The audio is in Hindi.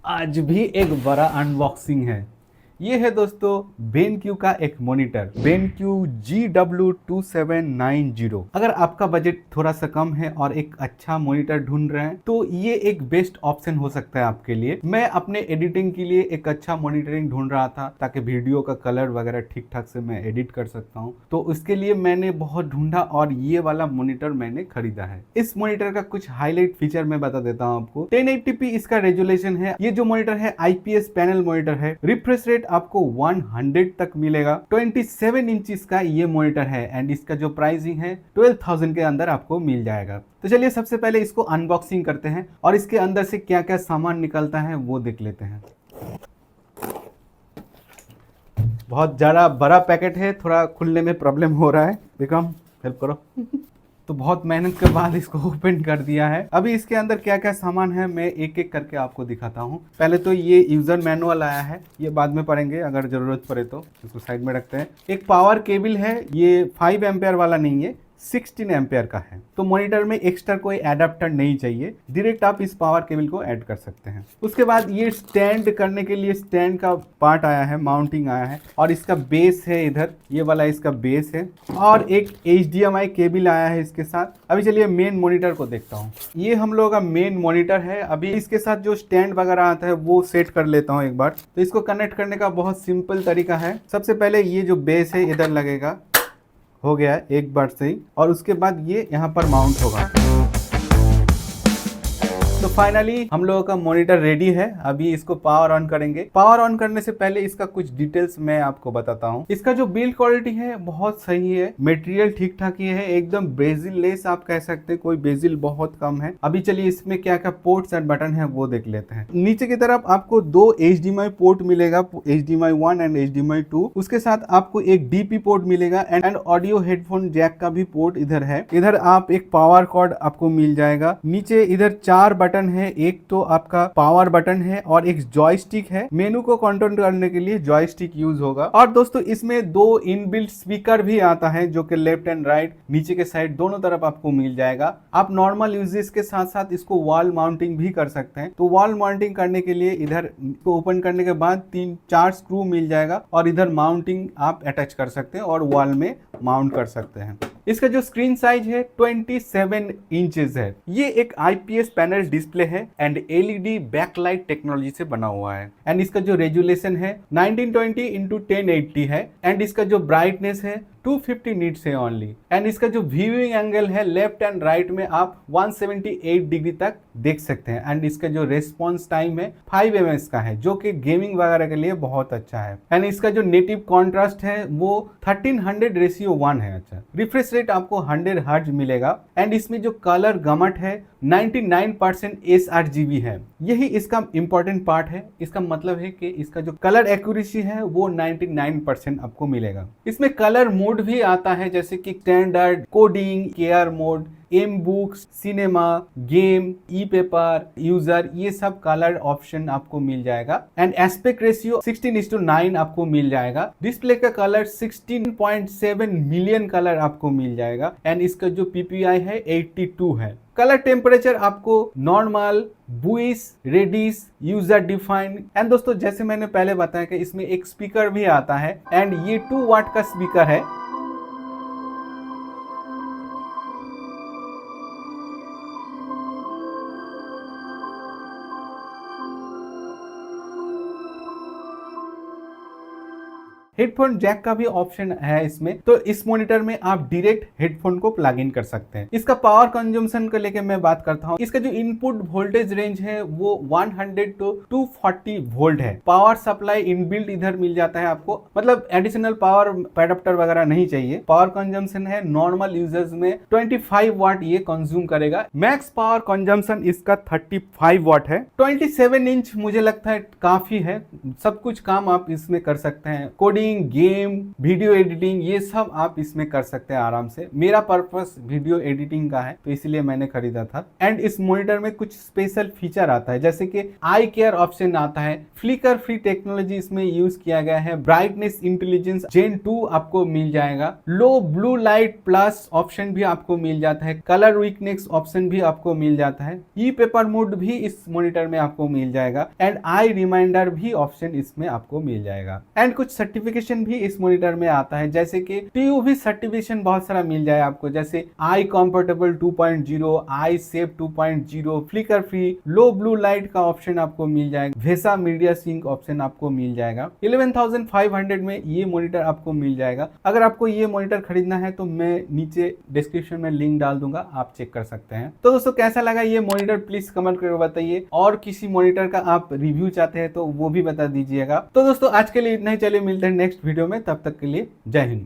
आज भी एक बड़ा अनबॉक्सिंग है। ये है दोस्तों BenQ का एक मॉनिटर BenQ GW2790। अगर आपका बजट थोड़ा सा कम है और एक अच्छा मॉनिटर ढूंढ रहे हैं तो ये एक बेस्ट ऑप्शन हो सकता है आपके लिए। मैं अपने एडिटिंग के लिए एक अच्छा मॉनिटरिंग ढूंढ रहा था ताकि वीडियो का कलर वगैरह ठीक ठाक से मैं एडिट कर सकता हूँ, तो उसके लिए मैंने बहुत ढूंढा और ये वाला मॉनिटर मैंने खरीदा है। इस मॉनिटर का कुछ हाईलाइट फीचर मैं बता देता हूँ आपको। 1080p इसका रेजोल्यूशन है। ये जो मॉनिटर है IPS पैनल मॉनिटर है। रिफ्रेश रेट आपको 100 तक मिलेगा। 27 इंच का ये मॉनिटर है एंड इसका जो प्राइसिंग है 12,000 के अंदर आपको मिल जाएगा। तो चलिए सबसे पहले इसको अनबॉक्सिंग करते हैं और इसके अंदर से क्या क्या सामान निकलता है वो देख लेते हैं। बहुत ज़्यादा बड़ा पैकेट है, थोड़ा खुलने में प्रॉब्लम हो रहा है। विक्रम हेल्प करो। तो बहुत मेहनत के बाद इसको ओपन कर दिया है। अभी इसके अंदर क्या क्या सामान है मैं एक एक करके आपको दिखाता हूँ। पहले तो ये यूजर मैनुअल आया है, ये बाद में पढ़ेंगे, अगर जरूरत पड़े तो इसको साइड में रखते हैं। एक पावर केबल है, ये 5 एम्पेयर वाला नहीं है, 16 एम्पेयर का है। तो मॉनिटर में एक्स्ट्रा कोई एडाप्टर नहीं चाहिए, डायरेक्ट आप इस पावर केबल को ऐड कर सकते हैं। उसके बाद ये स्टैंड करने के लिए स्टैंड का पार्ट आया है, माउंटिंग आया है और इसका बेस है इधर, ये वाला इसका बेस है और एक HDMI केबल आया है इसके साथ। अभी चलिए मेन मॉनिटर को देखता हूँ। ये हम लोगों का मेन मॉनिटर है। अभी इसके साथ जो स्टैंड वगैरह आता है वो सेट कर लेता हूँ एक बार। तो इसको कनेक्ट करने का बहुत सिंपल तरीका है। सबसे पहले ये जो बेस है इधर लगेगा, हो गया है एक बार से ही, और उसके बाद ये यहाँ पर माउंट होगा। तो फाइनली हम लोगों का मॉनिटर रेडी है। अभी इसको पावर ऑन करेंगे। पावर ऑन करने से पहले इसका कुछ डिटेल्स मैं आपको बताता हूँ। इसका जो बिल्ड क्वालिटी है बहुत सही है, मटेरियल ठीक ठाक ही है, एकदम बेजिल लेस आप कह सकते हैं, कोई बेजिल बहुत कम है। अभी चलिए इसमें क्या क्या पोर्ट्स एंड बटन है वो देख लेते हैं। नीचे की तरफ आपको 2 HDMI पोर्ट मिलेगा, HDMI 1 एंड HDMI 2। उसके साथ आपको एक DP पोर्ट मिलेगा एंड ऑडियो हेडफोन जैक का भी पोर्ट इधर है। इधर आप एक पावर कॉर्ड आपको मिल जाएगा। नीचे इधर 4 बटन है, एक तो आपका पावर बटन है और एक जॉयस्टिक है। मेनू को कंट्रोल करने के लिए जॉयस्टिक यूज होगा। और दोस्तों इसमें 2 इनबिल्ट स्पीकर भी आता है जो कि लेफ्ट एंड राइट, नीचे के साइड दोनों तरफ आपको मिल जाएगा। आप नॉर्मल यूजेस के साथ साथ इसको वॉल माउंटिंग भी कर सकते हैं। तो वॉल माउंटिंग करने के लिए इधर को ओपन करने के बाद 3-4 स्क्रू मिल जाएगा और इधर माउंटिंग आप अटैच कर सकते हैं और वॉल में माउंट कर सकते हैं। इसका जो स्क्रीन साइज है 27 इंचेस है। ये एक IPS पैनल डिस्प्ले है एंड LED बैकलाइट टेक्नोलॉजी से बना हुआ है। एंड इसका जो रेजुलेशन है 1920x1080 है एंड इसका जो ब्राइटनेस है 250 नीट्स है ओनली। एंड इसका जो व्यूइंग एंगल है लेफ्ट एंड राइट में आप 178 डिग्री तक देख सकते हैं। एंड इसका जो रेस्पॉन्स टाइम है 5 ms का है, जो कि गेमिंग वगैरह के लिए बहुत अच्छा है। एंड इसका जो नेटिव कॉन्ट्रास्ट है वो 1300:1 है। अच्छा, रिफ्रेश रेट आपको 100 हर्ट्ज मिलेगा। एंड इसमें जो कलर गमट है 99% sRGB है। यही इसका इंपॉर्टेंट पार्ट है। इसका मतलब है कि इसका जो कलर एक्यूरेसी है वो 99% आपको मिलेगा। इसमें कलर मोड भी आता है, जैसे कि standard, coding, care mode, M books, cinema, game, E paper, user, ये सब कलर ऑप्शन आपको मिल जाएगा। एंड एस्पेक्ट रेशियो 16:9 आपको मिल जाएगा। डिस्प्ले का कलर 16.7 मिलियन कलर आपको मिल जाएगा। एंड इसका जो PPI है 82 है। कलर टेम्परेचर आपको normal, bluish, reddish, user defined. And दोस्तों जैसे मैंने पहले बताया कि इसमें एक स्पीकर भी आता है एंड ये 2 वाट का स्पीकर है। हेडफोन जैक का भी ऑप्शन है इसमें। तो इस मॉनिटर में आप डायरेक्ट हेडफोन को प्लग इन कर सकते हैं। इसका पावर कंजम्पशन को लेकर मैं बात करता हूँ। इसका जो इनपुट वोल्टेज रेंज है वो 100 to 240 वोल्ट है। पावर सप्लाई इनबिल्ट इधर मिल जाता है आपको, मतलब एडिशनल पावर एडाप्टर वगैरह नहीं चाहिए। पावर कंजम्पशन है नॉर्मल यूजर्स में 25 वाट ये कंज्यूम करेगा। मैक्स पावर कंजम्पशन इसका 35 वाट है। 27 इंच मुझे लगता है काफी है, सब कुछ काम आप इसमें कर सकते हैं। Coding, coding, game, video editing, ये सब आप इसमें कर सकते हैं आराम से। मेरा पर्पस वीडियो एडिटिंग का है तो इसलिए मैंने खरीदा था। एंड इस मॉनिटर में कुछ स्पेशल फीचर आता है, जैसे कि आई केयर ऑप्शन आता है, फ्लिकर फ्री टेक्नोलॉजी इसमें यूज किया गया है, ब्राइटनेस इंटेलिजेंस जेन 2 आपको मिल जाएगा, लो ब्लू लाइट प्लस ऑप्शन भी आपको मिल जाता है, कलर वीकनेस ऑप्शन भी आपको मिल जाता है, ई पेपर मोड भी इस मॉनिटर में आपको मिल जाएगा, एंड आई रिमाइंडर भी ऑप्शन इसमें आपको मिल जाएगा। एंड कुछ सर्टिफिकेशन भी इस मॉनिटर में आता है, जैसे कि TUV सर्टिफिकेशन बहुत सारा मिल जाए आपको, जैसे आई कंफर्टेबल 2.0, आई सेफ 2.0, फ्लिकर फ्री, लो ब्लू लाइट का ऑप्शन आपको मिल जाएगा, वेसा मीडिया सिंक ऑप्शन आपको मिल जाएगा। 11,500 में ये मॉनिटर आपको मिल जाएगा। अगर आपको ये मॉनिटर खरीदना है तो मैं नीचे डिस्क्रिप्शन में लिंक डाल दूंगा, आप चेक कर सकते हैं। तो दोस्तों कैसा लगा ये मॉनिटर प्लीज कमेंट करके बताइए, और किसी मॉनिटर का आप रिव्यू चाहते हैं तो वो भी बता दीजिएगा। तो दोस्तों आज के लिए इतना ही, चलिए मिलते हैं नेक्स्ट वीडियो में, तब तक के लिए जय हिंद।